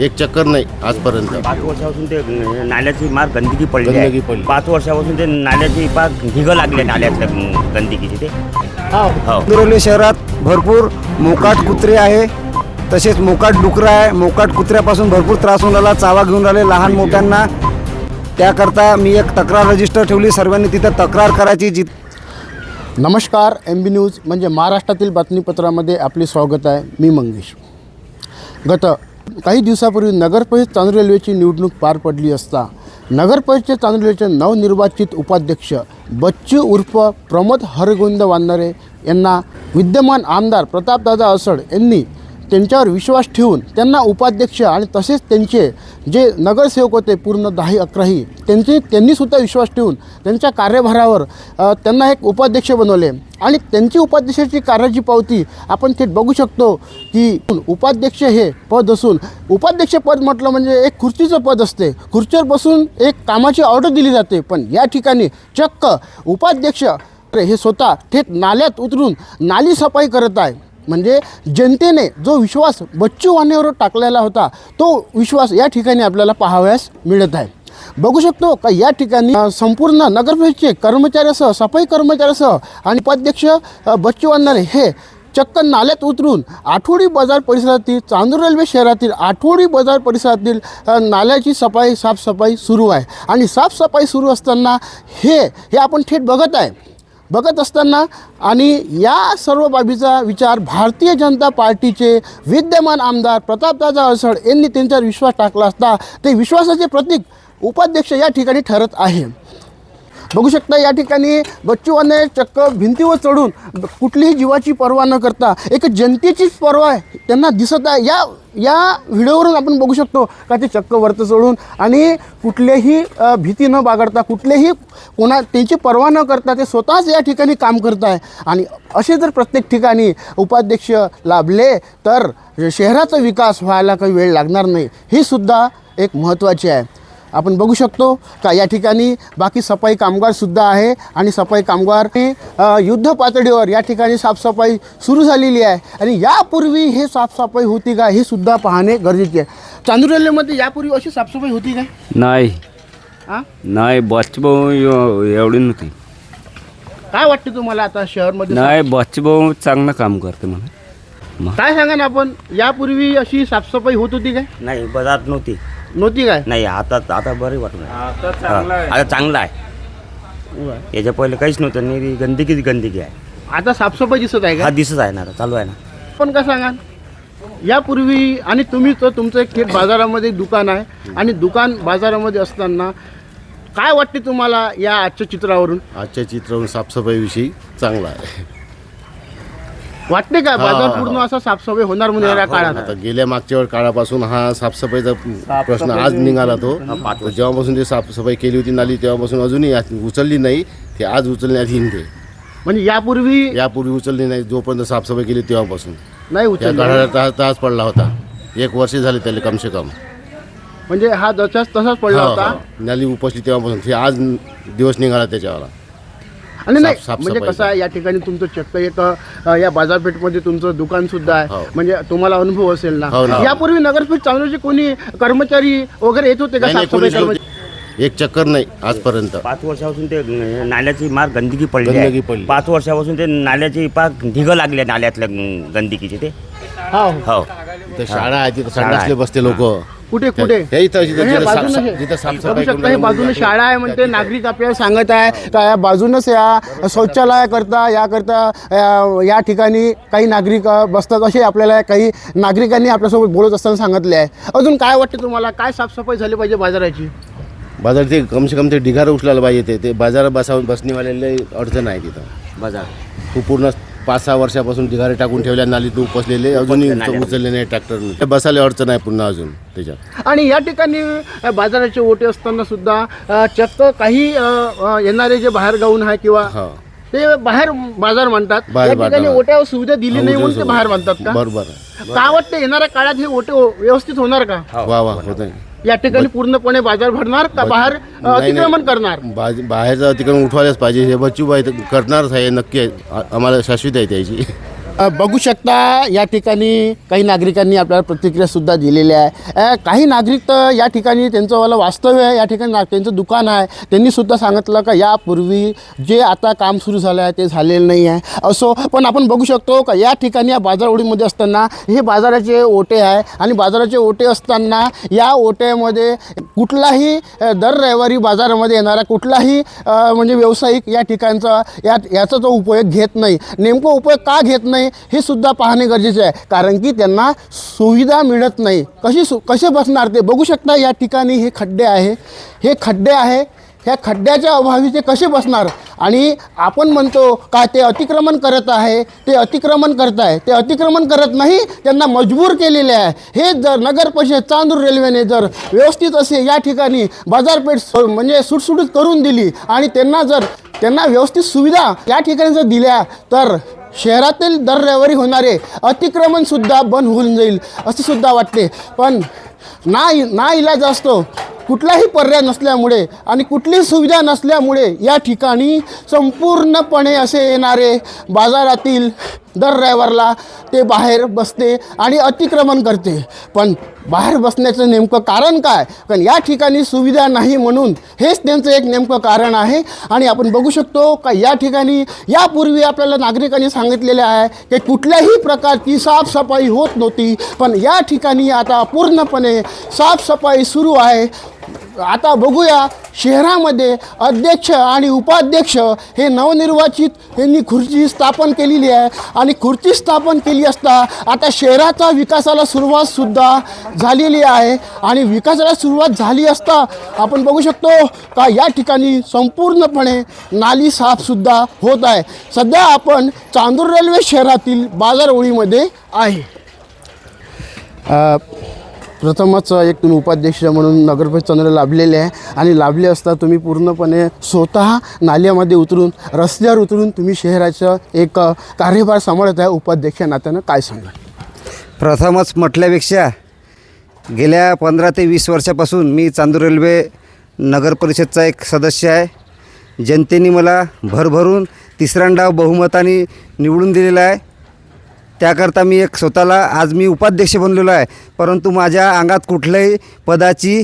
एक चक्कर नाही आजपर्यंत. 5 वर्षापासून ते नाल्याची मार गंदगी पडली गंदगी आहे. पडली. 5 वर्षापासून ते नाल्याची पाक ढिगं लागले नाल्यातल्या गंदगीचे ते. हो. चांदुरली शहरात भरपूर मोकाट कुत्रे आहे, तसेच मोकाट डुकरं आहे. मोकाट कुत्र्यापासून भरपूर त्रास होऊन राहिला, चावा घेऊन राहिले लहान मोठ्यांना. त्याकरता मी एक तक्रार रजिस्टर ठेवली, सर्वांनी तिथं तक्रार करायची. नमस्कार, MB न्यूज म्हणजे महाराष्ट्रातील बातमीपत्रामध्ये आपले स्वागत आहे. मी मंगेश. गत काही दिवसापूर्वी नगरपरिषद चांदूर रेल्वेची निवडणूक पार पडली असता नगरपरिषद चांदूर रेल्वेचे नवनिर्वाचित उपाध्यक्ष बच्चू उर्फ प्रमोद हरगोविंद वानरे यांना विद्यमान आमदार प्रतापदादा असड यांनी त्यांच्यावर विश्वास ठेवून त्यांना उपाध्यक्ष आणि तसेच त्यांचे जे नगरसेवक होते पूर्ण 10-11ही त्यांनीसुद्धा विश्वास ठेवून त्यांच्या कार्यभारावर त्यांना एक उपाध्यक्ष बनवले. आणि त्यांची उपाध्यक्षाची कार्याची पावती आपण थेट बघू शकतो की उपाध्यक्ष हे पद असून उपाध्यक्ष पद म्हटलं म्हणजे एक खुर्चीचं पद असते. खुर्चीवर बसून एक कामाची ऑर्डर दिली जाते, पण या ठिकाणी चक्क उपाध्यक्ष हे स्वतः थेट नाल्यात उतरून नाली सफाई करत आहे. म्हणजे जनतेने जो विश्वास बच्चू वानरेवर टाकलेला होता तो विश्वास या ठिकाणी आपल्याला पाहावयास मिळत आहे. बघू शकतो का या ठिकाणी संपूर्ण नगरपरिषदेचे कर्मचाऱ्यासह सफाई कर्मचाऱ्यासह आणि उपाध्यक्ष बच्चू वानरे हे चक्क नाल्यात उतरून आठवडी बाजार परिसरातील चांदूर रेल्वे शहरातील आठवडी बाजार परिसरातील नाल्याची साफसफाई सुरू आहे. आणि साफसफाई सुरू असताना हे आपण थेट बघत असताना आणि या सर्व बाबीचा विचार भारतीय जनता पार्टीचे विद्यमान आमदार प्रतापदादा असड यांनी त्यांच्यावर विश्वास टाकला असता ते विश्वासाचे प्रतीक उपाध्यक्ष या ठिकाणी ठरत आहे. बघू शकता या ठिकाणी बच्चू वानरे चक्क भिंतीवर चढून कुठलीही जीवाची पर्वा न करता एक जनतेचीच पर्वा त्यांना दिसत आहे. या व्हिडिओवरून आपण बघू शकतो का ते चक्क वरती चढून आणि कुठलेही भीती न बाळगता कुठलेही त्यांची पर्वा न करता ते स्वतःच या ठिकाणी काम करत आहे. आणि असे जर प्रत्येक ठिकाणी उपाध्यक्ष लाभले तर शहराचा विकास व्हायला काही वेळ लागणार नाही. ही सुद्धा एक महत्त्वाची आहे. आपण बघू शकतो का या ठिकाणी बाकी सफाई कामगारसुद्धा आहे आणि सफाई कामगार युद्ध पातळीवर या ठिकाणी साफसफाई सुरू झालेली आहे. आणि यापूर्वी हे साफसफाई होती का हे सुद्धा पाहणे गरजेचे आहे. चांदूर रेल्वेमध्ये यापूर्वी अशी साफसफाई होती का? नाही बच्चूभाऊ एवढी नव्हती. काय वाटते तुम्हाला आता शहरमध्ये? नाही, बच्चूभाऊ चांगलं काम करते म्हणा. काय सांगा ना, आपण यापूर्वी अशी साफसफाई होत होती काय? नाही, बाजारात नव्हती काय? नाही. आता बरे वाटलं. आता चांगलं आहे. याच्या पहिले काहीच नव्हतं, नाही गंदगी आहे. आता साफसफाई दिसत आहे का? हा दिसत आहे ना, चालू आहे ना. पण काय सांगा यापूर्वी आणि तुम्ही तर तुमचं एक थेट बाजारामध्ये दुकान आहे आणि दुकान बाजारामध्ये असताना काय वाटते तुम्हाला या आजच्या चित्रावरून? आजच्या चित्रावरून साफसफाईविषयी चांगला आहे वाटते का बाजार पूर्ण असा साफसफाई होणार म्हणून या काळात? आता गेल्या मागच्या काळापासून हा साफसफाईचा प्रश्न आज निघाला तो. जेव्हापासून ते साफसफाई केली होती नाली तेव्हापासून अजूनही उचलली नाही. ते आज उचलण्यात येईल. ते म्हणजे यापूर्वी उचलली नाही. जोपर्यंत साफसफाई केली तेव्हापासून नाही त्या उचलली. काळाला तास पडला होता. 1 वर्ष झाले त्याला कमसे कम. म्हणजे हा तसाच पडला होता. नाली उपसली तेव्हापासून ते आज दिवस निघाला त्याच्यावर. आणि नाही म्हणजे कसं आहे या ठिकाणी तुमचं चक्क एक या बाजारपेठमध्ये तुमचं दुकान सुद्धा आहे. म्हणजे तुम्हाला अनुभव असेल ना. यापूर्वी नगरपरिषद चांदूरचे कोणी कर्मचारी वगैरे येत होते का साफसफाई कर्मचारी? एक चक्कर नाही आजपर्यंत. 5 वर्षापासून ते नाल्याची मार गंदगी पडली आहे. 5 वर्षापासून ते नाल्याची पाक ढिगं लागले नाल्यातल्या गंदगीचे ते. हो. शाळा आहे तिथं संडासले बसते लोक. कुठे हे इथं जिथं बघू साफसफाई शकता हे बाजूने शाळा आहे म्हणते. नागरिक आपल्याला सांगत आहे का या बाजूनच या शौचालय करता या ठिकाणी काही नागरिक बसतात असे आपल्याला काही नागरिकांनी आपल्यासोबत बोलत असताना सांगितले आहे. अजून काय वाटते तुम्हाला, काय साफसफाई झाली पाहिजे बाजाराची? बाजार ते कमसे कम ते ढिगारं उचलायला पाहिजे. ते बाजारात बसणीवाल्याला अडचण आहे तिथं. बाजार पूर्ण 5-6 वर्षापासून ढिगारे टाकून ठेवल्या नालीत उपसलेले अजूनही उचलले नाही ट्रॅक्टरने. बसायला अडचण आहे पुन्हा अजून त्याच्यात. आणि या ठिकाणी बाजाराचे ओटे असताना सुद्धा चक्क काही येणारे जे बाहेर गाऊन आहे किंवा ते बाहेर बाजार म्हणतात. या ठिकाणी ओट्यावर सुविधा दिली नाही म्हणून ते बाहेर म्हणतात का? बरोबर. काय वाटतं येणाऱ्या काळात हे ओटे व्यवस्थित होणार का? वा होत आहे. या ठिकाणी पूर्णपणे बाजार भरणार का बाहेर अतिक्रमण करणार? बाहेरचं अतिक्रमण उठवायलाच पाहिजे. हे बच्चूभाई करणारच आहे नक्की. आम्हाला शाश्वती आहे त्याची. बघू शकता या ठिकाणी काही नागरिकांनी आपल्याला प्रतिक्रियासुद्धा दिलेल्या आहे. काही नागरिक तर या ठिकाणी त्यांचं वाला वास्तव्य आहे, या ठिकाणी त्यांचं दुकान आहे. त्यांनीसुद्धा सांगितलं का यापूर्वी जे आता काम सुरू झालं आहे ते झालेलं नाही आहे. असो पण आपण बघू शकतो का या ठिकाणी या बाजारवडीमध्ये असताना हे बाजाराचे ओटे आहे आणि बाजाराचे ओटे असताना या ओट्यामध्ये कुठलाही दर रविवारी बाजारामध्ये येणारा कुठलाही म्हणजे व्यावसायिक या ठिकाणचा याचा तो उपयोग घेत नाही. नेमकं उपयोग का घेत नाही हे सुद्धा पाहणे गरजेचे आहे, कारण की त्यांना सुविधा मिळत नाही. कसे बसणार ते बघू शकता. या ठिकाणी हे खड्डे आहे, ह्या खड्ड्याच्या अभावी ते कसे बसणार. आणि आपण म्हणतो का ते अतिक्रमण करत आहे, ते अतिक्रमण करत नाही, त्यांना मजबूर केलेले आहे. हे जर नगर परिषद चांदूर रेल्वेने जर व्यवस्थित असे या ठिकाणी बाजारपेठ म्हणजे सुटसुटीत करून दिली आणि त्यांना व्यवस्थित सुविधा या ठिकाणी जर दिल्या तर शहरातील दर रविवारी होणारे अतिक्रमणसुद्धा बंद होऊन जाईल असं सुद्धा वाटते. पण ना इलाज असतो. कुठलाही पर्याय नसल्यामुळे आणि कुठलीही सुविधा नसल्यामुळे या ठिकाणी संपूर्णपणे असे येणारे बाजारातील दर रविवारला ते बाहेर बसते आणि अतिक्रमण करते. पण बाहेर बसण्याचं नेमकं कारण काय? कारण या ठिकाणी सुविधा नाही म्हणून हेच त्यांचं एक नेमकं कारण आहे. आणि आपण बघू शकतो का या ठिकाणी यापूर्वी आपल्याला नागरिकांनी सांगितलेले आहे की कुठल्याही प्रकारची साफसफाई होत नव्हती, पण या ठिकाणी आता पूर्णपणे साफसफाई सुरू आहे. आता बघूया शहरामध्ये अध्यक्ष आणि उपाध्यक्ष हे नवनिर्वाचित यांनी खुर्ची स्थापन केलेली आहे आणि खुर्ची स्थापन केली असता आता शहराचा विकासाला सुरुवातसुद्धा झालेली आहे. आणि विकासाला सुरुवात झाली असता आपण बघू शकतो का या ठिकाणी संपूर्णपणे नाली साफसुद्धा होत आहे. सध्या आपण चांदूर रेल्वे शहरातील बाजारवळीमध्ये आहे. प्रथमच एक तुम्ही उपाध्यक्ष म्हणून नगरपरिषद चांदूरला लाभलेले आहे आणि लाभले असता तुम्ही पूर्णपणे स्वतः नाल्यामध्ये उतरून रस्त्यावर उतरून तुम्ही शहराचं एक कार्यभार सांभाळत आहे. उपाध्यक्ष नात्यानं काय सांगाल? प्रथमच म्हटल्यापेक्षा गेल्या 15 ते 20 वर्षापासून मी चांदूर रेल्वे नगर परिषदचा एक सदस्य आहे. जनतेने मला भरभरून तिसऱ्यांदा बहुमताने निवडून दिलेला आहे. त्याकरता मी एक स्वतःला आज मी उपाध्यक्ष बनलेलो आहे. परंतु माझ्या अंगात कुठल्याही पदाची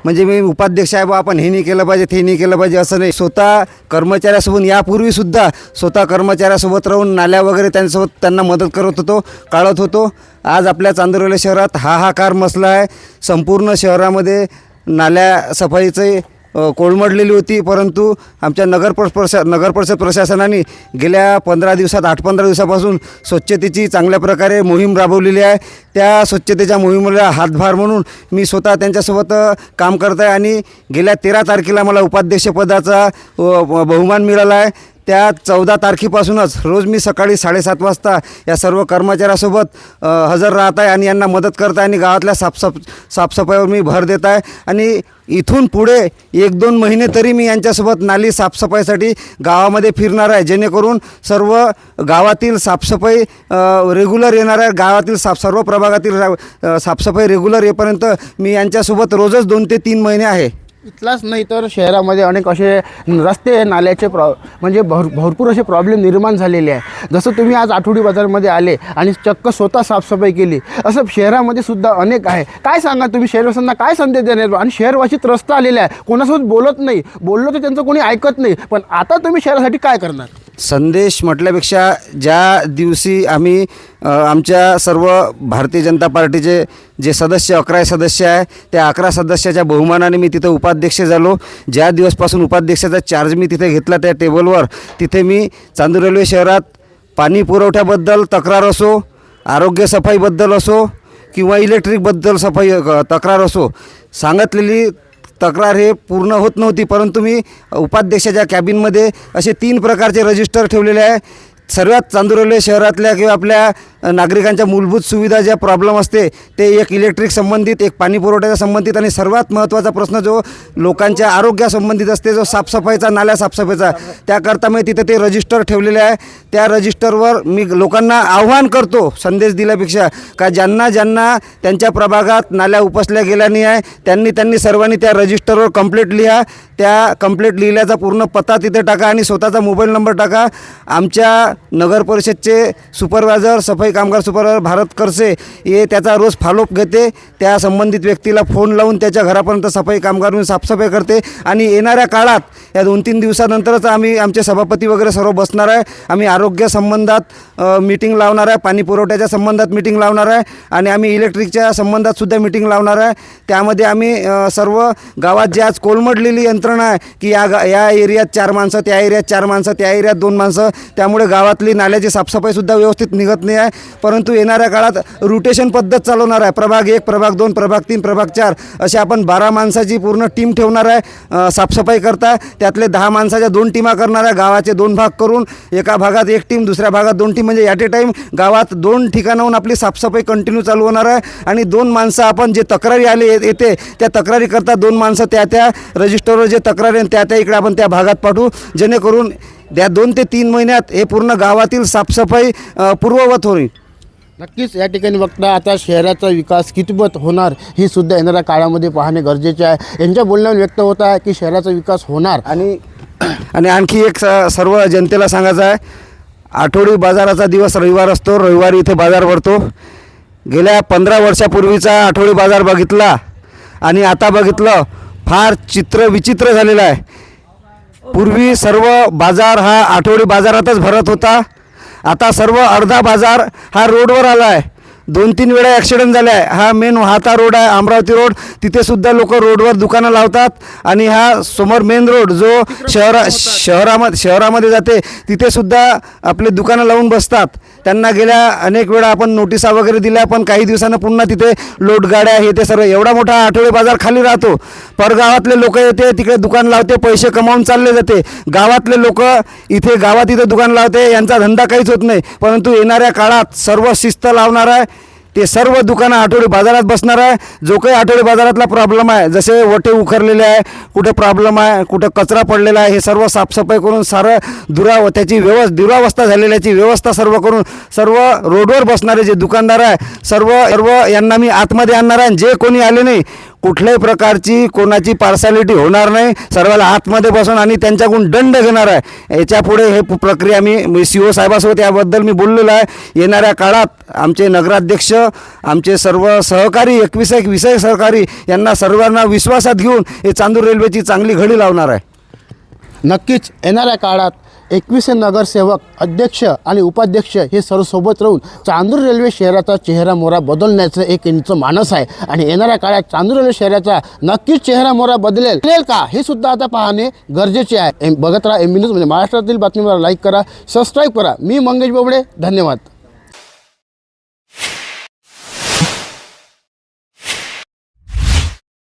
म्हणजे मी उपाध्यक्ष आहे बा आपण हे नाही केलं पाहिजे ते नाही केलं पाहिजे असं नाही. स्वतः कर्मचाऱ्यासोबत यापूर्वीसुद्धा स्वतः कर्मचाऱ्यासोबत राहून नाल्या वगैरे त्यांना मदत करत होतो, काढत होतो. आज आपल्या चांदूर रेल्वे शहरात हाहाकार मचला आहे. संपूर्ण शहरामध्ये नाल्या सफाईचे कोलमडलेली होती. परंतु आमच्या नगर परिषद प्रशासनाने गेल्या 8-15 दिवसापासून स्वच्छतेची चांगल्या प्रकारे मोहीम राबवलेली आहे. त्या स्वच्छतेच्या मोहिमेला हातभार म्हणून मी स्वतः त्यांच्यासोबत काम करत आहे आणि गेल्या 13 तारखेला मला उपाध्यक्षपदाचा बहुमान मिळाला आहे. त्या 14 तारखेपासूनच रोज मी सकाळी 7:30 वाजता या सर्व कर्मचाऱ्यासोबत हजर राहत आहे आणि यांना मदत करत आहे आणि गावातल्या साफसफाईवर मी भर देत आहे. आणि इथून पुढे 1-2 महिने तरी मी यांच्यासोबत नाली साफसफाईसाठी गावामध्ये फिरणार आहे, जेणेकरून सर्व गावातील साफसफाई रेग्युलर येणार आहे. गावातील सर्व प्रभागातील साफसफाई रेग्युलर येईपर्यंत मी यांच्यासोबत रोजच 2 ते 3 महिने आहे. इथलाच नाही तर शहरामध्ये अनेक असे रस्ते नाल्याचे म्हणजे भरपूर असे प्रॉब्लेम निर्माण झालेले आहे. जसं तुम्ही आज आठवडी बाजारमध्ये आले आणि चक्क स्वतः साफसफाई केली, असं शहरामध्ये सुद्धा अनेक आहे. काय सांगा तुम्ही शहरवासियांना काय संदेश देणार? आणि शहरवासी त्रस्त आलेले आहे, कोणासोबत बोलत नाही, बोललो तर त्यांचं कोणी ऐकत नाही. पण आता तुम्ही शहरासाठी काय करणार? संदेश म्हटल्यापेक्षा ज्या दिवशी आम्ही आमच्या सर्व भारतीय जनता पार्टीचे जे सदस्य 11 सदस्य आहे त्या 11 सदस्याच्या बहुमानाने मी तिथं उपाध्यक्ष झालो. ज्या दिवसपासून उपाध्यक्षाचा चार्ज मी तिथे घेतला त्या टेबलवर तिथे मी चांदूर रेल्वे शहरात पाणी पुरवठ्याबद्दल तक्रार असो, आरोग्य सफाईबद्दल असो किंवा इलेक्ट्रिकबद्दल तक्रार असो, सांगितलेली तक्रार हे पूर्ण होत नव्हती. परंतु मी उपाध्यक्षाच्या कॅबिनमध्ये असे 3 प्रकारचे रजिस्टर ठेवलेले आहे. सर्वात चांदूर रेल्वे शहरातल्या किंवा आपल्या नागरिकांच्या मूलभूत सुविधा ज्या प्रॉब्लेम असते ते एक इलेक्ट्रिक संबंधित, एक पाणी पुरवठ्याच्या संबंधित आणि सर्वात महत्त्वाचा प्रश्न जो लोकांच्या आरोग्यासंबंधित असते, जो साफसफाईचा, नाल्या साफसफाईचा, त्याकरता मी तिथे ते रजिस्टर ठेवलेले आहे. त्या रजिस्टरवर मी लोकांना आव्हान करतो, संदेश दिल्यापेक्षा, का ज्यांना त्यांच्या प्रभागात नाल्या उपसल्या गेल्या नाही आहे त्यांनी सर्वांनी त्या रजिस्टरवर कंप्लेंट लिहा. त्या कंप्लेंट लिहिल्याचा पूर्ण पत्ता तिथे टाका आणि स्वतःचा मोबाईल नंबर टाका. आमच्या नगर परिषदचे सुपरवायझर, सफाई कामगार सुपरवायझर भारत करसे हे त्याचा रोज फॉलोअप घेते. त्या संबंधित व्यक्तीला फोन लावून त्याच्या घरापर्यंत सफाई कामगार साफसफाई करते. आणि येणाऱ्या काळात या 2-3 दिवसानंतरच आम्ही आमचे सभापती वगैरे सर्व बसणार आहे. आम्ही आरोग्य संबंधात मीटिंग लावणार आहे, पाणी पुरवठ्याच्या संबंधात मीटिंग लावणार आहे आणि आम्ही इलेक्ट्रिकच्या संबंधातसुद्धा मीटिंग लावणार आहे. त्यामध्ये आम्ही सर्व गावात जे आज कोलमडलेली यंत्रणा आहे की या एरियात 4 माणसं, त्या एरियात 4 माणसं, त्या एरियात 2 माणसं, त्यामुळे गावातली नाल्याची साफसफाईसुद्धा व्यवस्थित निघत नाही आहे. परंतु येणाऱ्या काळात रोटेशन पद्धत चालवणार आहे. प्रभाग 1, प्रभाग 2, प्रभाग 3, प्रभाग 4 असे आपण 12 माणसाची पूर्ण टीम ठेवणार आहे साफसफाई करता. त्यातले 10 माणसाच्या 2 टीमा करणार आहे. गावाचे 2 भाग करून एका भागात 1 टीम, दुसऱ्या भागात 2 टीम, म्हणजे ॲट ए टाईम गावात 2 ठिकाणाहून आपली साफसफाई कंटिन्यू चालू होणार आहे. आणि 2 माणसं आपण जे तक्रारी आली येते त्या तक्रारी करता 2 माणसं त्या रजिस्टरवर जे तक्रारी त्या इकडे आपण त्या भागात पाठवू, जेणेकरून त्या 2 ते 3 महिन्यात हे पूर्ण गावातील साफसफाई पूर्ववत होईल. नक्कीच या ठिकाणी बघता आता शहराचा विकास कितपत होणार हे सुद्धा येणाऱ्या काळामध्ये पाहणे गरजेचे आहे. यांच्या बोलण्यावर व्यक्त होत आहे की शहराचा विकास होणार. आणि आणखी एक सर्व जनतेला सांगायचं आहे, आठवडी बाजाराचा दिवस रविवार असतो. रविवारी इथे बाजार भरतो. गेल्या 15 वर्षापूर्वीचा आठवडी बाजार बघितला आणि आता बघितलं, फार चित्र विचित्र झालेलं आहे. पूर्वी सर्व बाजार हा आठवडी बाजारातच भरत होता. आता सर्व अर्धा बाजार हा रोडवर आला आहे. 2-3 वेळा ॲक्सिडेंट झाला आहे. हा मेन वाहता रोड आहे, अमरावती रोड. तिथेसुद्धा लोक रोडवर दुकानं लावतात. आणि हा समोर मेन रोड जो शहरामध्ये जाते तिथेसुद्धा आपले दुकानं लावून बसतात. त्यांना गेल्या अनेक वेळा आपण नोटिसा वगैरे दिल्या, पण काही दिवसानं पुन्हा तिथे लोटगाड्या हे ते सर्व, एवढा मोठा आठवडी बाजार खाली राहतो. परगावातले लोक येते, तिकडे दुकान लावते, पैसे कमावून चालले जाते. गावातले लोक इथे दुकान लावते, यांचा धंदा काहीच होत नाही. परंतु येणाऱ्या काळात सर्व शिस्त लावणार आहे. ते सर्व दुकानं आठवडी बाजारात बसणार आहे. जो काही आठवडी बाजारातला प्रॉब्लेम आहे, जसे वटे उखरलेले आहे, कुठे प्रॉब्लेम आहे, कुठं कचरा पडलेला आहे, हे सर्व साफसफाई करून सारं त्याची दुरावस्था झालेल्याची व्यवस्था सर्व करून सर्व रोडवर बसणारे जे दुकानदार आहे सर्व यांना मी आतमध्ये आणणार आहे. जे कोणी आले नाही, कुठल्याही प्रकारची कोणाची पार्शालिटी होणार नाही. सर्वाला आतमध्ये बसून आणि त्यांच्याकडून दंड घेणार आहे. याच्यापुढे हे प्रक्रिया मी CO साहेबासोबत याबद्दल मी बोललेलो आहे. येणाऱ्या काळात आमचे नगराध्यक्ष, आमचे सर्व सहकारी 21 विषय सहकारी यांना सर्वांना विश्वासात घेऊन हे चांदूर रेल्वेची चांगली घडी लावणार आहे. नक्कीच येणाऱ्या काळात 21 नगरसेवक, अध्यक्ष आणि उपाध्यक्ष हे सर्व सोबत राहून चांदूर रेल्वे शहराचा चेहरा मोहरा बदलण्याचं एक यांचं मानस आहे. आणि येणाऱ्या काळात चांदूर रेल्वे शहराचा नक्कीच चेहरा मोहरा बदलेल का हे सुद्धा आता पाहणे गरजेचे आहे. बघत राहा MB न्यूज, म्हणजे महाराष्ट्रातील बातमीला लाईक करा, सबस्क्राईब करा. मी मंगेश बोबडे, धन्यवाद.